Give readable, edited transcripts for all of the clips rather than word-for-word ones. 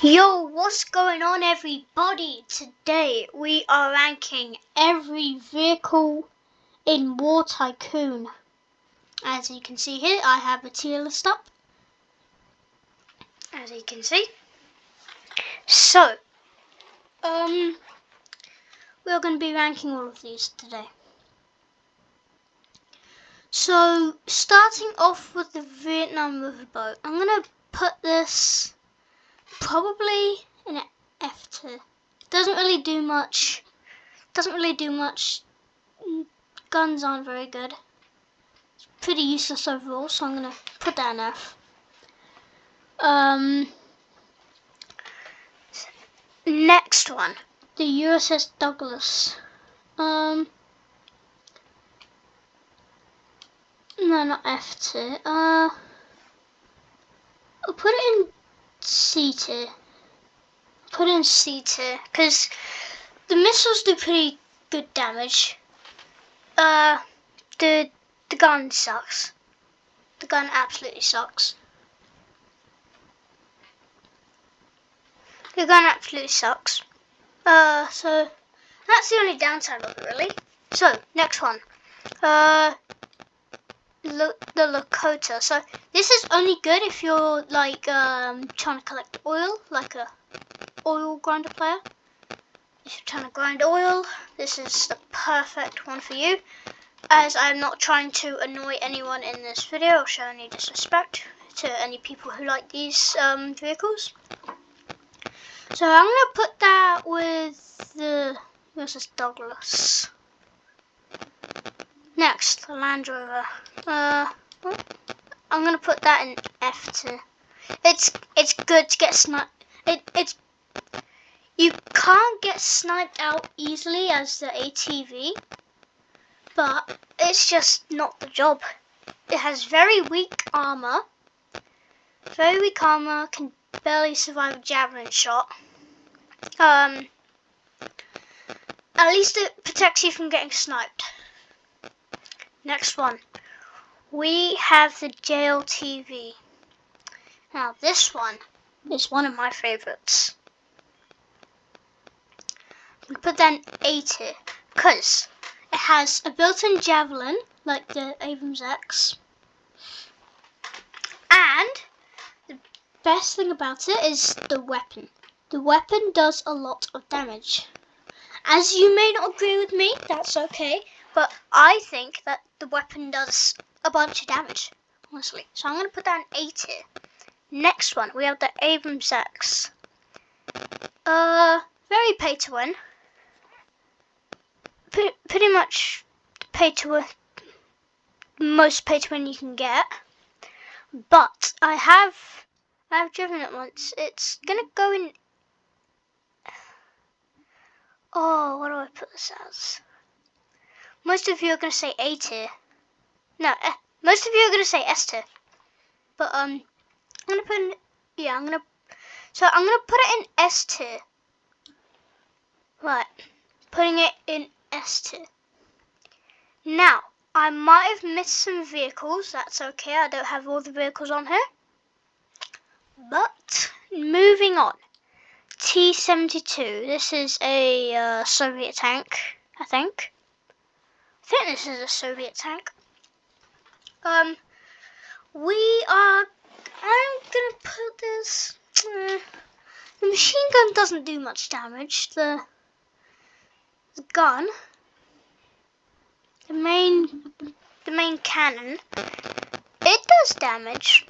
Yo, what's going on everybody? Today we are ranking every vehicle in War Tycoon. As you can see here, I have a tier list up. As you can see. So, we're going to be ranking all of these today. So, starting off with the Vietnam Riverboat, I'm going to put this probably in an F tier. Doesn't really do much. Guns aren't very good. It's pretty useless overall, so I'm gonna put that in F. Next one, the USS Douglas. No, not F tier. I'll put it in C tier. Put it in C tier because the missiles do pretty good damage. The gun sucks. The gun absolutely sucks. So that's the only downside of it, really. So next one, the Lakota. So this is only good if you're like trying to collect oil, like a oil grinder player. If you're trying to grind oil, this is the perfect one for you. As I'm not trying to annoy anyone in this video or show any disrespect to any people who like these vehicles. So I'm going to put that with the USS Douglas. Next, the Land Rover. I'm going to put that in F tier. It's good to get sniped. You can't get sniped out easily as the ATV, but it's just not the job. It has very weak armor. Can barely survive a javelin shot. At least it protects you from getting sniped. Next one, we have the JLTV. Now this one is one of my favorites. I'm gonna put that in A tier because it has a built-in javelin like the Abrams X, and the best thing about it is the weapon. The weapon does a lot of damage. As you may not agree with me, that's okay, but I think that the weapon does a bunch of damage, honestly. So I'm going to put that in A tier. Next one, we have the Abrams X. Very pay to win. Pretty much most pay to win you can get. But I have driven it once. It's gonna go in. Oh, what do I put this as? Most of you are gonna say A tier. No, most of you are gonna say S tier. But I'm gonna put in. Yeah, I'm gonna put it in S tier. Right, putting it in S tier. Now, I might have missed some vehicles. That's okay. I don't have all the vehicles on here. But moving on. T-72. This is a Soviet tank, I think. This is a Soviet tank. I'm gonna put this. The machine gun doesn't do much damage. The gun, the main cannon, it does damage.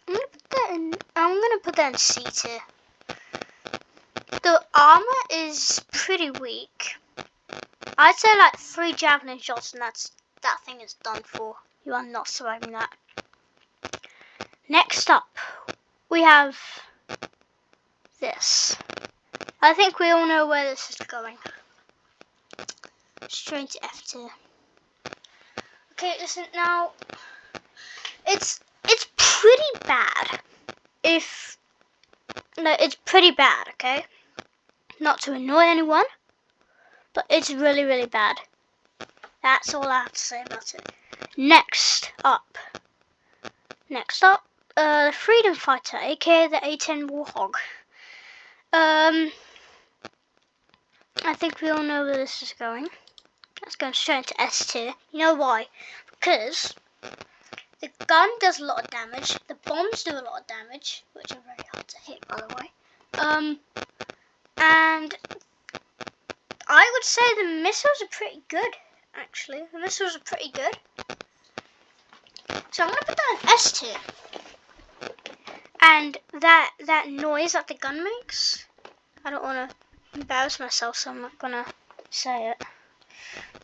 I'm gonna put that in C tier. The armor is pretty weak. I'd say like 3 javelin shots and that thing is done for. You are not surviving that. Next up, we have this. I think we all know where this is going. Straight to F tier. Okay, listen now. It's pretty bad. It's pretty bad, okay? Not to annoy anyone, but it's really, really bad. That's all I have to say about it. Next up, the Freedom Fighter, aka the A-10 Warthog. I think we all know where this is going. Let's go straight into S tier. You know why? Because the gun does a lot of damage. The bombs do a lot of damage, which are very hard to hit, by the way. And I would say the missiles are pretty good, actually. The missiles are pretty good. So I'm going to put that in S tier. And that noise that the gun makes, I don't want to embarrass myself, so I'm not going to say it.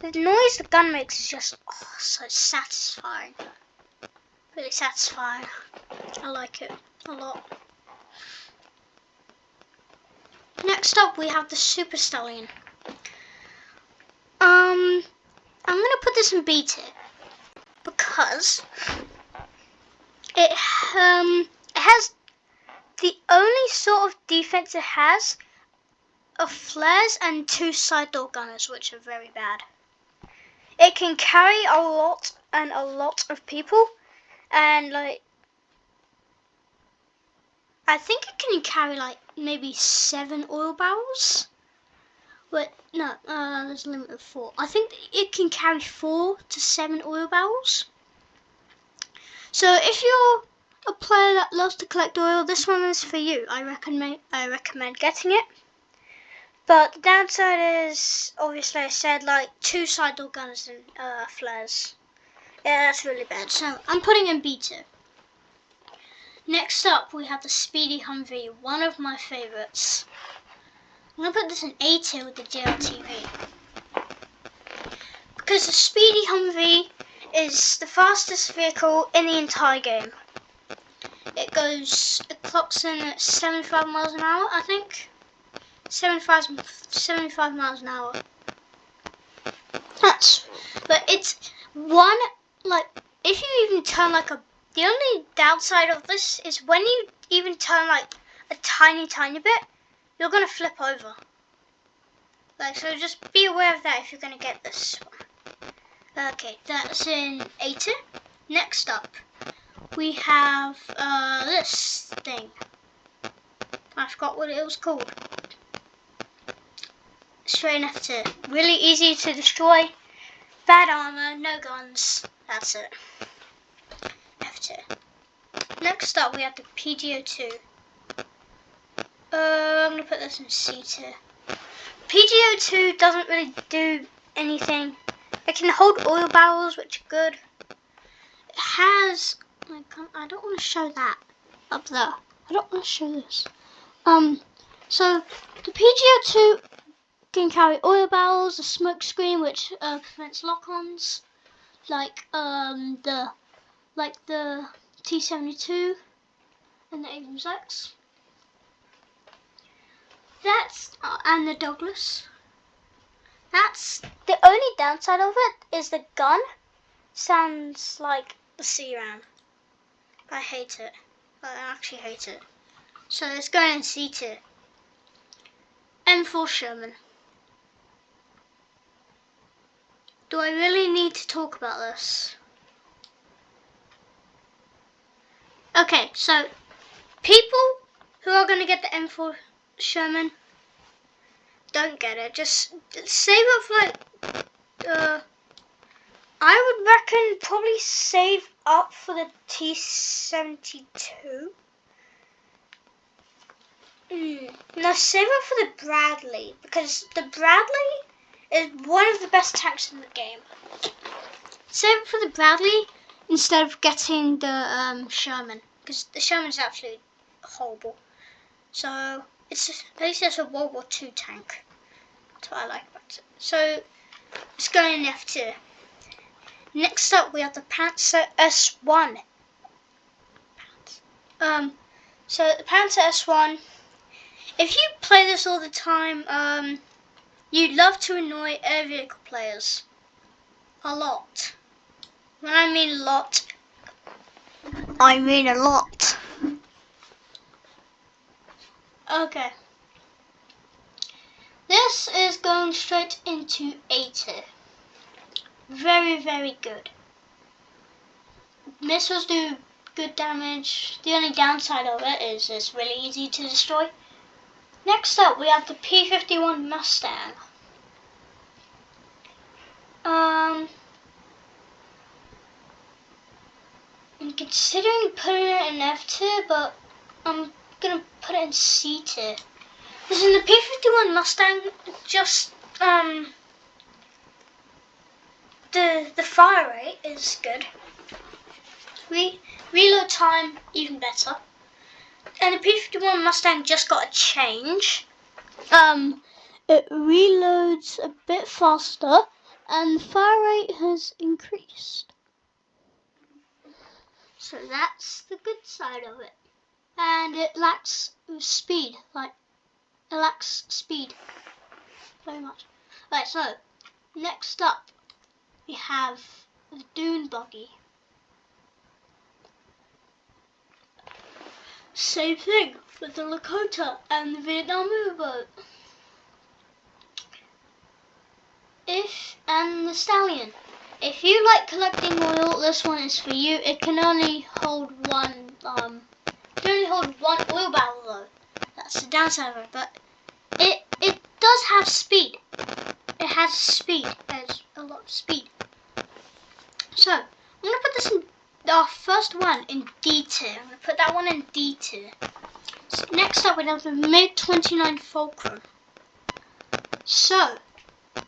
The noise the gun makes is just so satisfying. Really satisfying. I like it a lot. Next up we have the Super Stallion. I'm gonna put this in B tier because it has the only sort of defense it has of flares and 2 side door gunners, which are very bad. It can carry a lot of people, and like I think it can carry like maybe 7 oil barrels. But no, there's a limit of 4. I think it can carry 4 to 7 oil barrels. So if you're a player that loves to collect oil, this one is for you. I recommend getting it. But the downside is, obviously I said, like 2 side door gunners and flares. Yeah, that's really bad. So I'm putting in B tier. Next up, we have the Speedy Humvee, one of my favourites. I'm going to put this in A tier with the JLTV. Because the Speedy Humvee is the fastest vehicle in the entire game. It clocks in at 75 miles an hour, I think. 75 miles an hour. But it's one, like, if you even turn like the only downside of this is when you even turn like a tiny bit, you're going to flip over. Like, so just be aware of that if you're going to get this one. Okay, that's in A tier. Next up, we have this thing. I forgot what it was called. Straight in F tier. Really easy to destroy. Bad armor, no guns. That's it. F tier. Next up, we have the PGO2. I'm going to put this in C tier. PGO2 doesn't really do anything. It can hold oil barrels, which are good. It has... I don't want to show that up there. I don't want to show this. So the PGO2 can carry oil barrels, a smoke screen which prevents lock-ons, like the T-72 and the Abrams X. And the Douglas. That's the only downside of it is the gun sounds like the C-Ram. I hate it. I actually hate it. So it's going in C tier. M4 Sherman. Do I really need to talk about this? Okay, so people who are going to get the M4 Sherman don't get it. Just save up for like, I would reckon probably save up for the T-72. No, save up for the Bradley, because the Bradley is one of the best tanks in the game. Save up for the Bradley instead of getting the Sherman, because the Sherman is absolutely horrible. So at least it's a World War II tank. That's what I like about it. So it's going in F tier. Next up, we have the Panzer S1. So the Panzer S1. If you play this all the time, you'd love to annoy air vehicle players a lot. When I mean a lot, I mean a lot. Okay. This is going straight into A tier. Very, very good. Missiles do good damage. The only downside of it is it's really easy to destroy. Next up, we have the P-51 Mustang. I'm considering putting it in F tier, but I'm gonna put it in C tier. Because in the P-51 Mustang, just the fire rate is good. Reload time even better. And the P-51 Mustang just got a change. It reloads a bit faster, and the fire rate has increased. So that's the good side of it. And it lacks speed, very much. Right, so next up we have the Dune Buggy. Same thing with the Lakota and the Vietnam U-boat. And the Stallion. If you like collecting oil, this one is for you. It can only hold one. Oil barrel though. That's the downside of it. But it does have speed. It has speed. It has a lot of speed. So I'm gonna put this in our first one in D tier. I'm gonna put that one in D tier. So next up we have the MiG-29 Fulcrum. So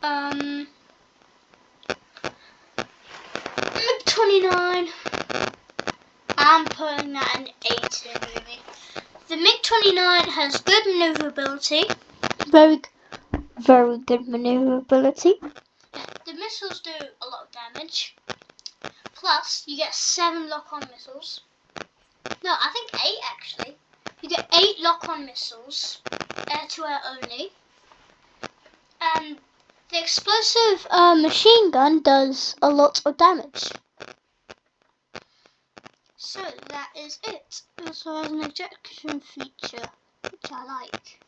MiG-29, I'm putting that in A tier, maybe. The MiG-29 has good maneuverability. Very good maneuverability. The missiles do a lot of damage. Plus, you get 7 lock-on missiles. No, I think 8 actually. You get 8 lock-on missiles, air-to-air only. And the explosive machine gun does a lot of damage. So that is it. It also has an ejection feature, which I like.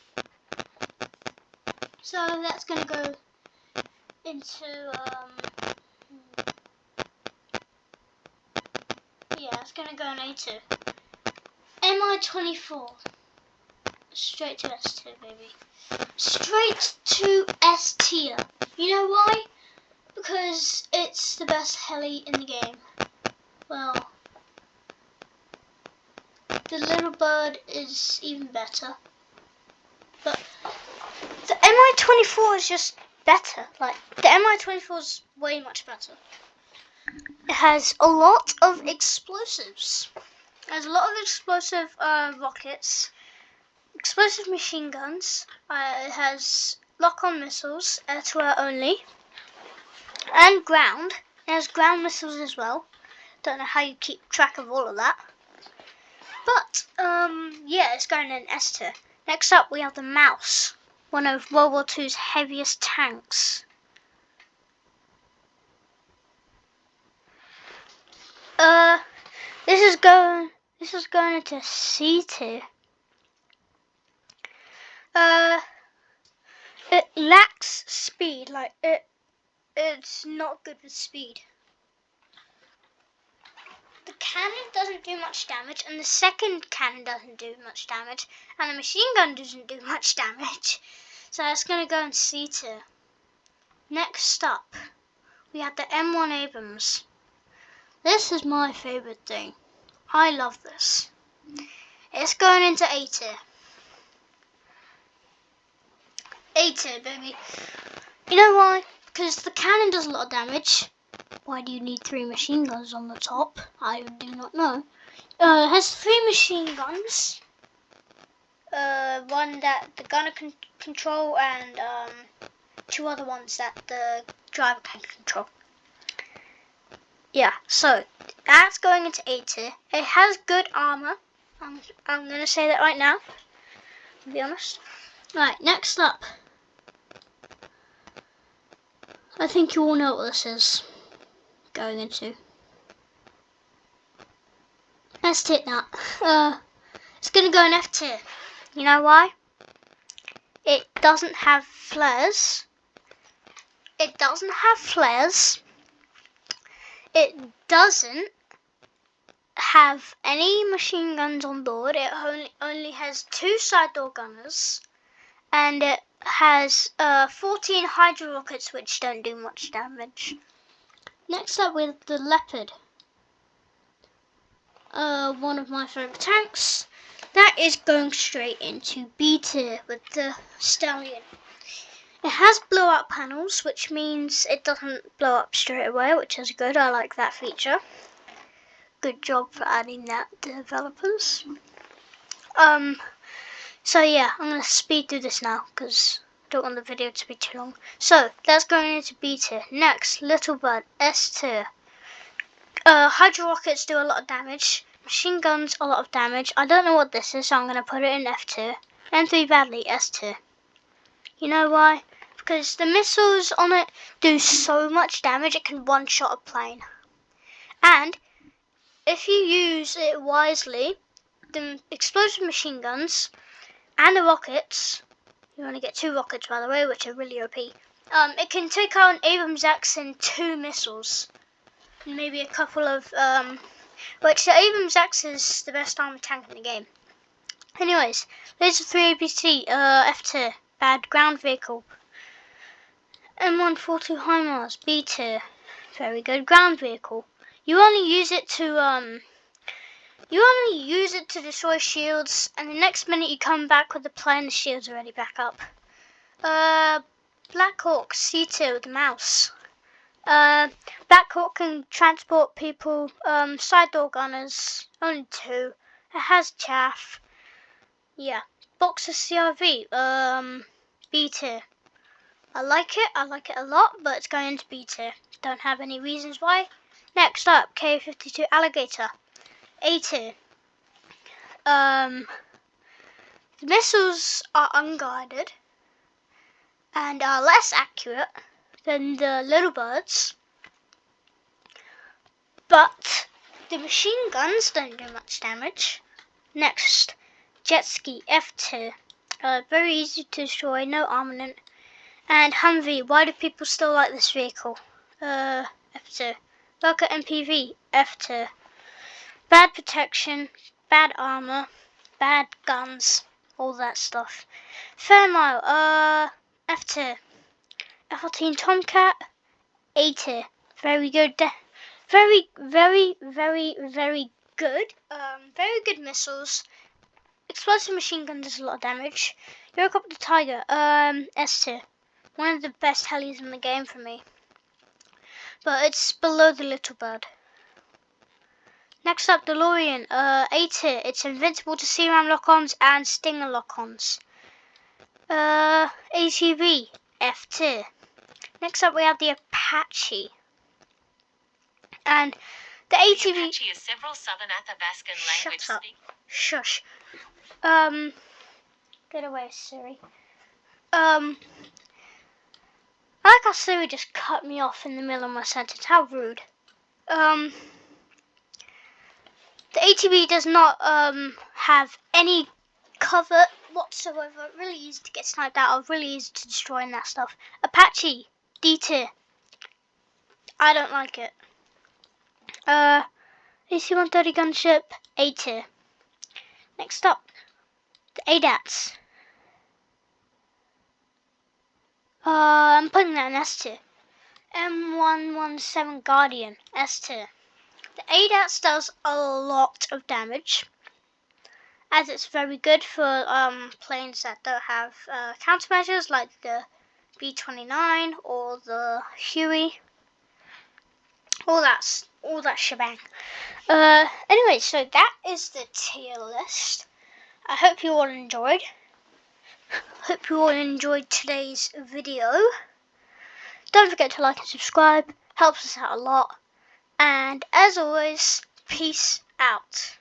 So that's going to go into, it's going to go in A2. Mi-24. Straight to S tier, baby. Straight to S tier. You know why? Because it's the best heli in the game. Well, the little bird is even better. But the Mi-24 is just better. Like, the Mi-24 is way much better. It has a lot of explosives. It has a lot of explosive rockets. Explosive machine guns. It has lock-on missiles, air-to-air only, and ground. It has ground missiles as well. Don't know how you keep track of all of that. But it's going in S tier. Next up, we have the Mouse, one of World War II's heaviest tanks. This is going into C tier. It lacks speed, it's not good with speed. The cannon doesn't do much damage, and the second cannon doesn't do much damage, and the machine gun doesn't do much damage. So it's going to go in C tier. Next up, we have the M1 Abrams. This is my favourite thing. I love this. It's going into A tier. A tier, baby. You know why? Because the cannon does a lot of damage. Why do you need 3 machine guns on the top? I do not know. It has 3 machine guns. One that the gunner can control, and 2 other ones that the driver can control. Yeah, so that's going into A tier. It has good armor. I'm gonna say that right now, to be honest. Right, next up. I think you all know what this is going into. Let's take that. It's gonna go in F tier. You know why? It doesn't have flares. It doesn't have any machine guns on board. It only has 2 side door gunners. and it has 14 hydro rockets which don't do much damage. Next up with the Leopard, one of my favourite tanks. That is going straight into B tier with the Stallion. It has blow up panels, which means it doesn't blow up straight away, which is good. I like that feature. Good job for adding that, developers. So yeah, I'm going to speed through this now because I don't want the video to be too long. So that's going into B tier. Next, Little Bird, S tier. Hydro rockets do a lot of damage. Machine guns, a lot of damage. I don't know what this is, so I'm going to put it in F tier. M3 Badly, S tier. You know why? Because the missiles on it do so much damage, it can one-shot a plane. And if you use it wisely, the explosive machine guns and the rockets, you only get 2 rockets by the way, which are really OP. It can take out an Abrams X in 2 missiles. Maybe a couple of, which the Abrams X is the best armored tank in the game. Anyways, Laser 3 APC, F tier, bad ground vehicle. M142 HIMARS, B tier, very good ground vehicle. You only use it to destroy shields, and the next minute you come back with the plane, the shields are already back up. Black Hawk, C tier with the mouse. Black Hawk can transport people, side door gunners, only 2. It has chaff. Yeah. Boxer CRV, B tier. I like it a lot, but it's going into B tier. Don't have any reasons why. Next up, K-52 Alligator, A tier. The missiles are unguided and are less accurate than the Little Birds, but the machine guns don't do much damage. Next, Jet Ski, F tier. Very easy to destroy, no armament. And Humvee, why do people still like this vehicle? F tier. Rocket MPV, F tier. Bad protection, bad armor, bad guns, all that stuff. Fairmile, F tier. F-14 Tomcat, A tier. Very good. Very good. Very good missiles. Explosive machine gun does a lot of damage. Eurocopter Tiger, S tier. One of the best helis in the game for me. But it's below the Little Bird. Next up, DeLorean, A tier. It's invincible to CRAM lock-ons and Stinger lock-ons. ATV, F tier. Next up, we have the Apache. And the ATV... The Apache is several Southern Athabascan language Shut up. Shush. Get away, Siri. I like how Siri just cut me off in the middle of my sentence. How rude. The ATV does not have any cover whatsoever. Really easy to get sniped out of. Really easy to destroy and that stuff. Apache, D tier. I don't like it. AC-130 gunship, A tier. Next up, the ADATs. I'm putting that in S tier. M117 Guardian, S tier. The ADATs does a lot of damage, as it's very good for planes that don't have countermeasures like the B-29 or the Huey. All that shebang. Anyway, so that is the tier list. I hope you all enjoyed. Hope you all enjoyed today's video. Don't forget to like and subscribe. Helps us out a lot. And as always, peace out.